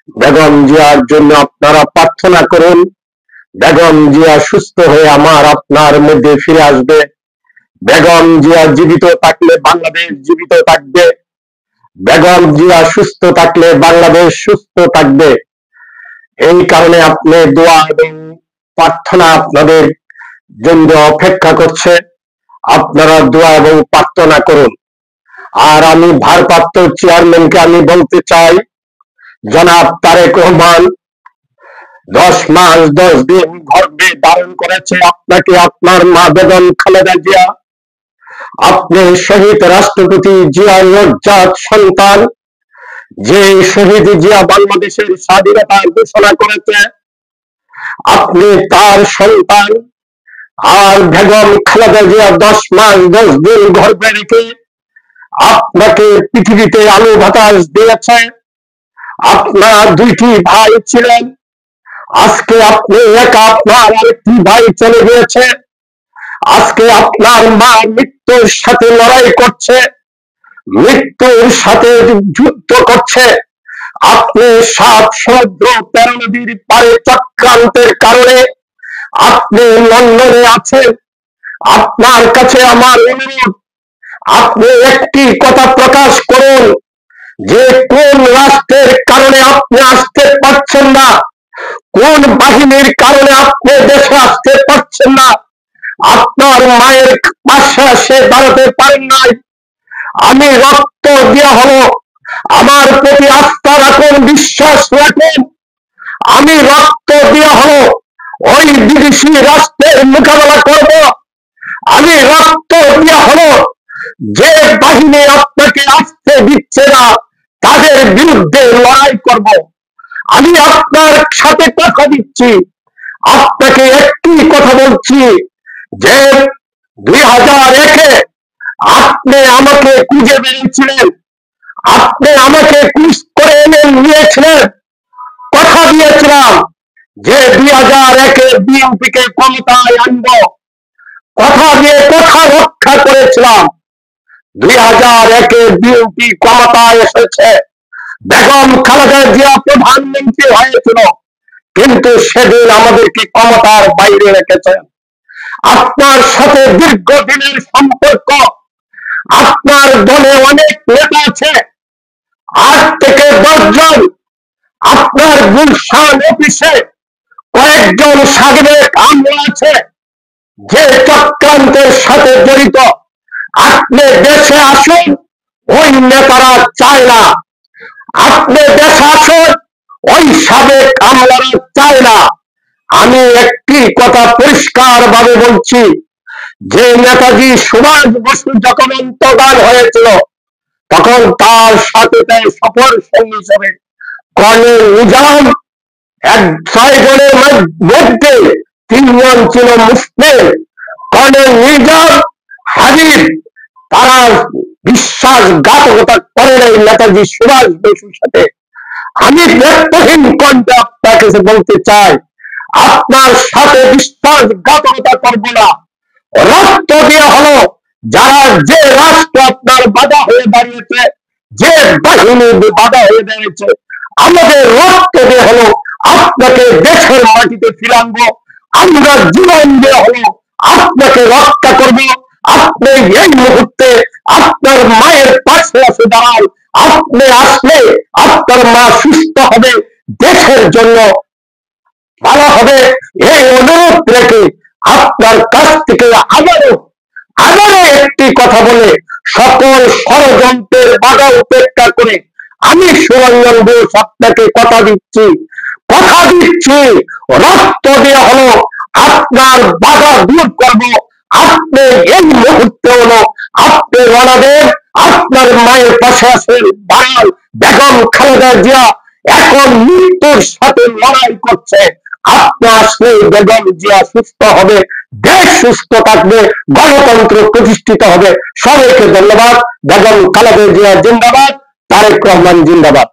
বেগম জিয়ার জন্য আপনারা প্রার্থনা করুন। বেগম জিয়া সুস্থ হয়ে আমার আপনার মধ্যে ফিরে আসবে। বেগম জিয়া জীবিত থাকলে বাংলাদেশ জীবিত থাকবে। বেগম জিয়া সুস্থ থাকলে বাংলাদেশ সুস্থ থাকবে। এই কারণে আপনি দোয়া এবং প্রার্থনা আপনাদের জন্য অপেক্ষা করছে। আপনারা দোয়া এবং প্রার্থনা করুন। আর আমি ভারপ্রাপ্ত চেয়ারম্যানকে আমি বলতে চাই, জনাব তারেক রহমান 10 মাস 10 দিন গর্ভে ধারণ করেছে আপনাকে আপনার মা বেগম খালেদা জিয়া। আপনি শহীদ রাষ্ট্রপতি জিয়ার নবজাত সন্তান। যে শহীদ জিয়া বাংলাদেশের স্বাধীনতা ঘোষণা করেছে, আপনি তার সন্তান। আর বেগম খালেদা জিয়া 10 মাস 10 দিন গর্ভে রেখে আপনাকে পৃথিবীতে আলো বাতাস দিয়েছে। আপনার 2টি ভাই ছিলেন, আজকে আপনি একা, আপনার আরেকটি ভাই চলে গিয়েছে। আজকে আপনার মা মৃত্যুর সাথে লড়াই করছে, মৃত্যুর সাথে যুদ্ধ করছে। আপনি 7 সমুদ্র 13 নদীর পারে চক্রান্তের কারণে আপনি লন্ডনে আছেন। আপনার কাছে আমার অনুরোধ, আপনি একটি কথা প্রকাশ করুন যে কোন রাষ্ট্রের কারণে আপনি আসতে পারছেন না, কোন বাহিনীর কারণে আপনি দেশে আসতে পারছেন না। আপনার মায়ের পাশে সে দাঁড়াতে পারেন নাই। আমি রক্ত দেওয়া হলো, আমার প্রতি আস্থা রাখুন, বিশ্বাস রাখুন। আমি রক্ত দেওয়া হলো ওই বিদেশি রাষ্ট্রের মোকাবেলা করব। আমি রক্ত দেওয়া হলো যে বাহিনী আপনাকে আসতে দিচ্ছে না, তাদের বিরুদ্ধে লড়াই করব। আমি আপনার সাথে কথা দিচ্ছি, আপনাকে একটি কথা বলছি যে 2001-এ আপনি আমাকে খুঁজে বেরিয়েছিলেন, আপনি আমাকে খুঁজ করে এনে নিয়েছিলেন। কথা দিয়েছিলাম যে 2001-এ বিএনপিকে ক্ষমতায় আনব। কথা দিয়ে কথা রক্ষা করেছিলাম। 2001-এ বিএনপি ক্ষমতায় এসেছে, বেগম খালেদা জিয়া প্রধানমন্ত্রী হয়েছিল, কিন্তু সেদিন আমাদেরকে ক্ষমতার বাইরে রেখেছেন। আপনার সাথে দীর্ঘদিনের সম্পর্ক, আপনার দলে অনেক নেতা আছে, 8 থেকে 10 জন। আপনার গুলশান অফিসে কয়েকজন সাবেক আমলা আছে যে চক্রান্তের সাথে জড়িত। আপনি দেশে আসুন, ওই নেতারা চায় না। আপনি দেশে আসুন, ওই সাবেক আমলারা চায় না। আমি একটি কথা পরিষ্কার ভাবে বলছি যে নেতাজি সুভাষ বসু যখন অন্তর্ধান হয়েছিল, তখন তার সাথে তার সফর সঙ্গী হিসেবে কর্নেল নিজাম, 6 জনের মধ্যে 3 জন ছিল মুসলিম। কর্নেল নিজাম, হাবিব, তারা বিশ্বাসঘাতকতা করে নাই নেতাজি সুভাষ বসুর সাথে। আমি ব্যর্থহীন কণ্ঠে আপনার কাছে বলতে চাই, আপনার সাথে বিশ্বাসঘাতকতা করবো না। রক্ত দেওয়া হলো যারা, যে রাষ্ট্র আপনার বাধা হয়ে দাঁড়িয়েছে, যে বাহিনী বাধা হয়ে দাঁড়িয়েছে, আমাদের রক্ত দেওয়া হলো আপনাকে দেশের মাটিতে ফিরানবো। আমরা জীবন দেওয়া হলো আপনাকে রক্ষা করব। আপনি এই মুহূর্তে আপনার মায়ের পাশে এসে দাঁড়ান। আপনি আসলে আপনার মা সুস্থ হবে, দেশের জন্য ভালো হবে। এই অনুরোধ রেখে আপনার কাছ থেকে আবারও একটি কথা বলে, সকল ষড়যন্ত্রের বাধা উপেক্ষা করে আমি সুরঞ্জন ঘোষ আপনাকে কথা দিচ্ছি, রক্ত দেওয়া হলো আপনার বাধা দূর করব। আপনি এই মুহূর্তে হলো আপনি রণাদেব, আপনার মায়ের পাশে আসেন, দাঁড়ান। বেগম খালেদা জিয়া এখন মৃত্যুর সাথে লড়াই করছে। আপনি আসলে বেগম জিয়া সুস্থ হবে, দেশ সুস্থ থাকবে, গণতন্ত্র প্রতিষ্ঠিত হবে। সবাইকে ধন্যবাদ। বেগম খালেদা জিয়া জিন্দাবাদ, তারেক রহমান জিন্দাবাদ।